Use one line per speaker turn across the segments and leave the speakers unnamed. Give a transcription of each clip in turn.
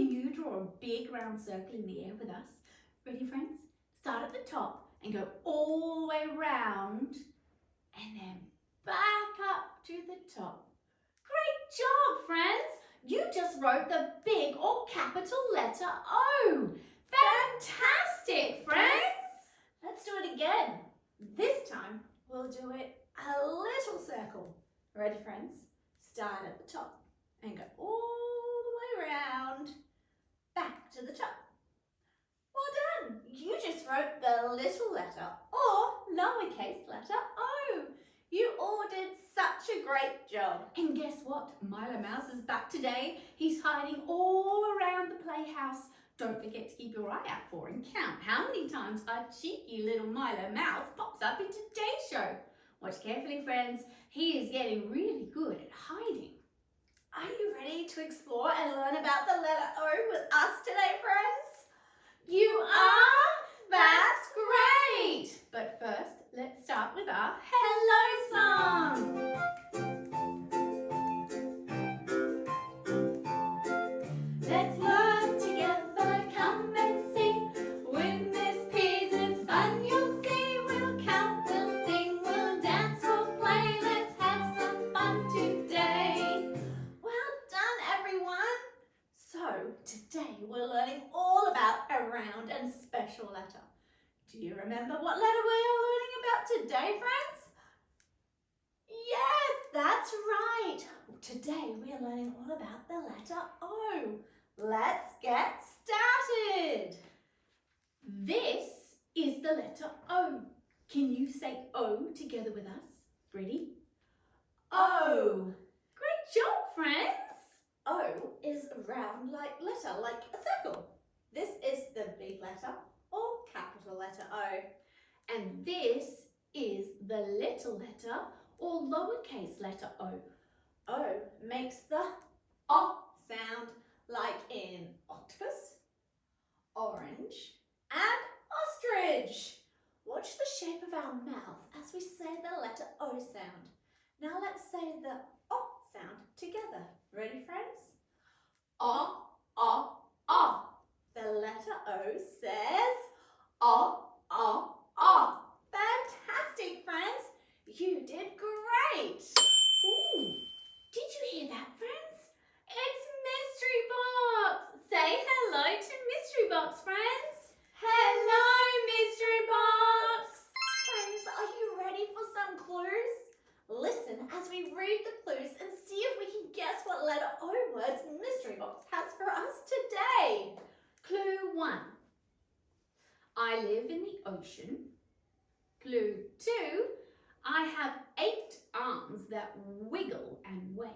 Can you draw a big round circle in the air with us? Ready, friends? Start at the top and go all the way round and then back up to the top. Great job, friends! You just wrote the big or capital letter O. Fantastic, friends! Let's do it again. This time we'll do it a little circle. Ready, friends? Start at the top and go all the way around, back to the top. Well done! You just wrote the little letter or lowercase letter O. You all did such a great job. And guess what? Milo Mouse is back today. He's hiding all around the playhouse. Don't forget to keep your eye out for and count how many times our cheeky little Milo Mouse pops up in today's show. Watch carefully, friends. He is getting really good at hiding. Are you ready to explore and learn about the letter O with us today, friends? You are? That's great! But first, let's start with our hello song. Let's learn together, come and sing. With this piece of fun you'll see. We'll count, we'll sing, we'll dance, we'll play. Let's have some fun today. Well done, everyone. So, today we're learning all about a round and special letter. Do you remember what letter we are learning about today, friends? Yes, that's right. Today we are learning all about the letter O. Let's get started. This is the letter O. Can you say O together with us? Ready? O. Great job, friends. O is a round letter, like a circle. This is the big letter or capital letter O. And this is the little letter or lowercase letter O. O makes the O sound, like in octopus, orange, and ostrich. Watch the shape of our mouth as we say the letter O sound. Now let's say the O sound together. Ready, friends? O, O, O. The letter O says O, O, O. Fantastic, friends. You did great. Ooh, did you hear that, friends? It's Mystery Box. Say hello to Mystery Box, friends. Hello, Mystery Box. Friends, are you ready for some clues? Listen as we read the clues and see if we can guess what letter O words Mystery Box has for us today. Clue 1. I live in the ocean. Clue 2. I have 8 arms that wiggle and wave.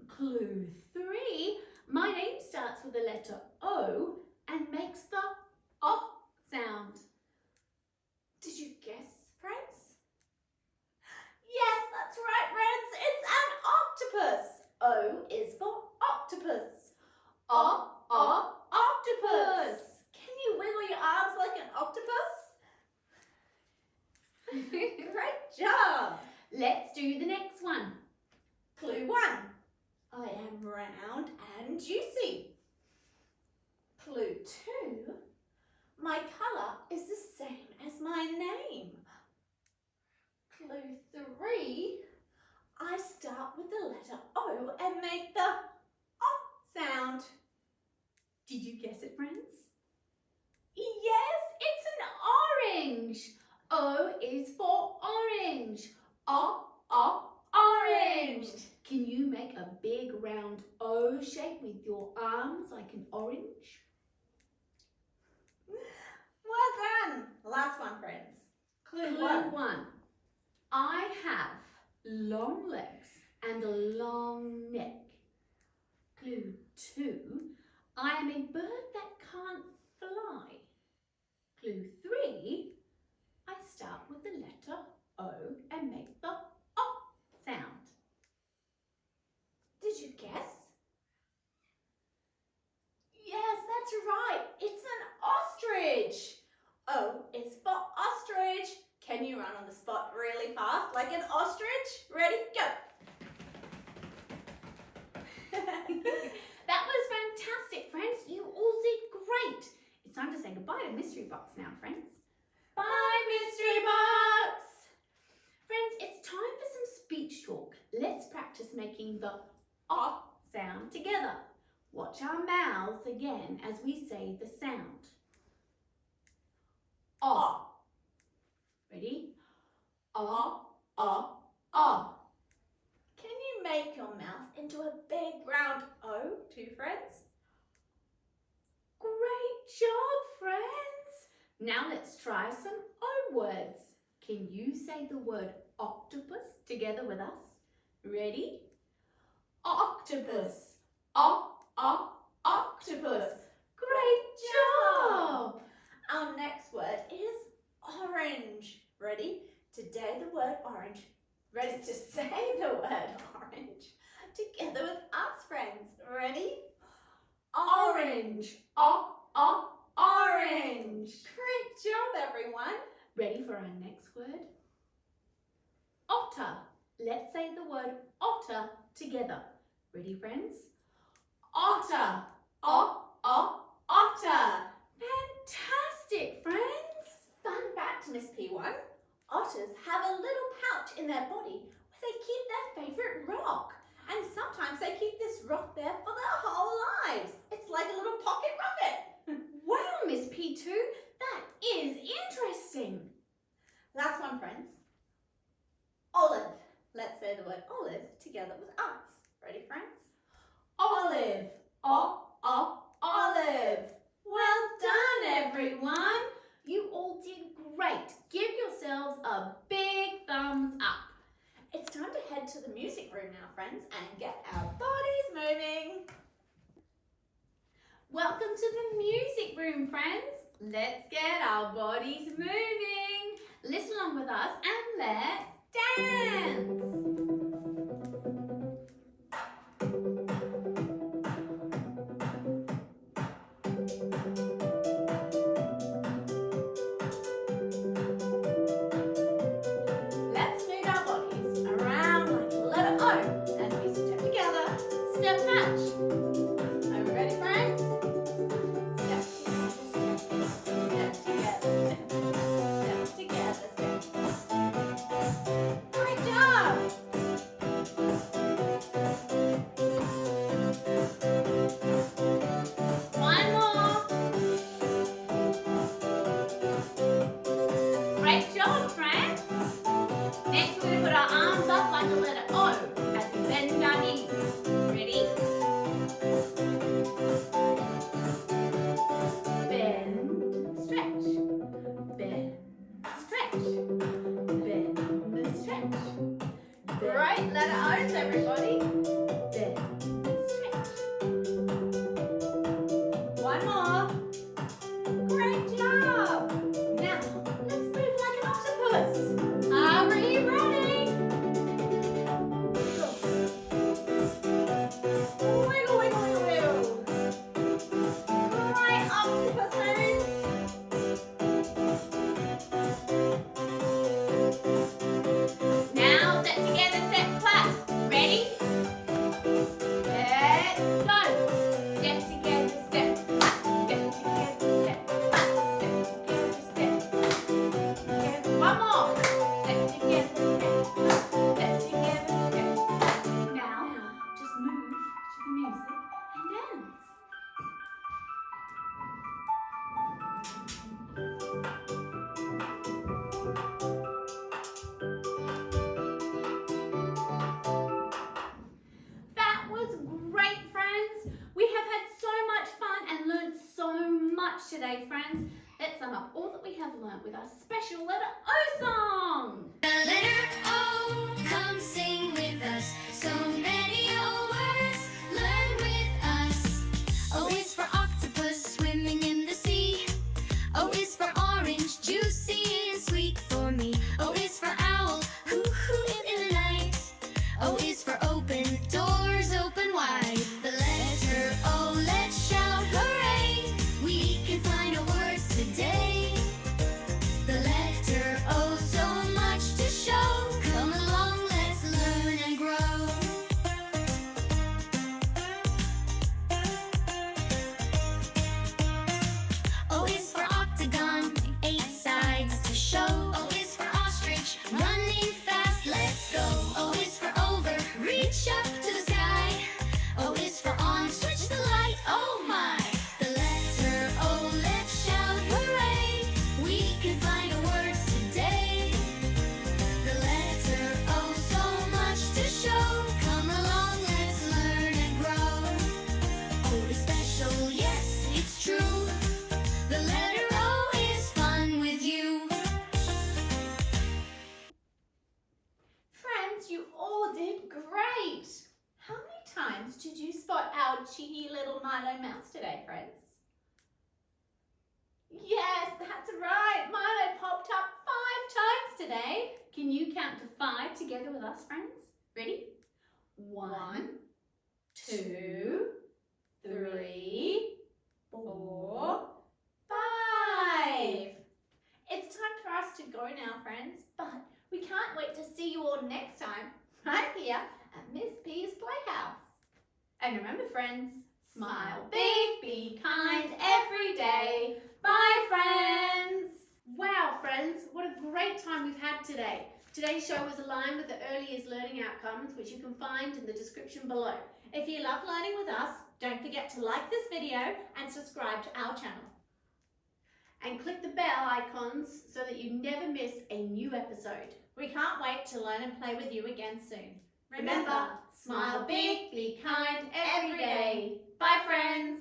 Clue 3. My name starts with the letter O and makes the O sound. Did you guess, friends? Yes, that's right, friends. It's an octopus. O is for octopus. O, octopus. Can you wiggle your arms like an octopus? Great job. Let's do the next one. Clue 1. I am round and juicy. Clue 2. My colour is the same as my name. Clue 3. I start with the letter O and make the O sound. Did you guess it, friends? Yes, it's an orange. O is for orange. O, orange. Can you make a big round O shape with your arms like an orange? Well done. Last one, friends. Clue 1. I have long legs and a long neck. Clue 2. I am a bird that can't fly. Clue 3. I start with the letter O and make the O sound. Did you guess? Yes, that's right. It's an ostrich. O is for ostrich. Can you run on the spot really fast like an ostrich? Ready, go. That was
inside mystery box now, friends. Bye, mystery box! Friends, it's time for some speech talk. Let's practice making the O sound together. Watch our mouths again as we say the sound. O. Ready? O, O, O.
Can you make your mouth into a big round O too, friends?
Great job, friends! Now let's try some O words. Can you say the word octopus together with us? Ready? Octopus. Octopus. Great job!
Our next word is orange. Ready? Today the word orange. Ready to say the word orange together with us, friends. Ready?
Orange. Orange.
Great job, everyone.
Ready for our next word? Otter. Let's say the word otter together. Ready, friends? Otter. Otter. Fantastic, friends.
Fun fact, Miss P1. Otters have a little pouch in their body where they keep their favourite rock. And sometimes they keep this rock there for their whole lives. It's like a little pocket rocket.
Wow, Miss P2, that is interesting.
Last one, friends. Olive. Let's say the word olive together with us. Ready, friends?
Olive. Olive. Well done, everyone. You all did great. Give yourselves a big thumbs up.
It's time to head to the music room now, friends, and get our bodies moving.
Welcome to the music room, friends. Let's get our bodies moving. Listen along with us and let's dance. Let's move our bodies around like the letter O as we step together, step match. Are we ready, friends? Step together, step together, step. Great job! One more. Great job, friends. Next, we're going to put our arms up like the letter O as we bend our knees. Ready? Bend, stretch. Bend, stretch. Bend, stretch.
Great letter O's, everybody.
Bend, stretch.
One more. Great job.
Now, let's move like an octopus. Are we ready?
Wiggle, wiggle, wiggle, wiggle. Great octopuses.
Now, step together, step clap. Ready? Let's go. Step together, step clap. Step together, step clap. Step together, step. Together. One more. Step together, step clap. Step together, step. Now, just move to the music and dance. That was great, friends. We have had so much fun and learned so much today, friends. Let's sum up all that we have learned with our special letter O song.
The letter O, come sing with us. So many O words, learn with us. O is for octopus, swimming in the sea. O is for orange, juicy and sweet for me. O is for owl, hoo in the night. O is for open, doors open wide. The letter O, let's shout hooray. We can find our words today. The letter O, so much
our cheeky little Milo mouse today, friends? Yes, that's right. Milo popped up 5 times today.
Can you count to 5 together with us, friends? Ready?
1, 2, 3, 4, 5. It's time for us to go now, friends, but we can't wait to see you all next time right here at Miss P's Playhouse.
And remember, friends,
Smile big, be kind every day. Bye, friends.
Wow, friends, what a great time we've had today. Today's show was aligned with the early years learning outcomes, which you can find in the description below.
If you love learning with us, don't forget to like this video and subscribe to our channel.
And click the bell icons so that you never miss a new episode.
We can't wait to learn and play with you again soon. Remember, smile big, be kind every day. Bye, friends.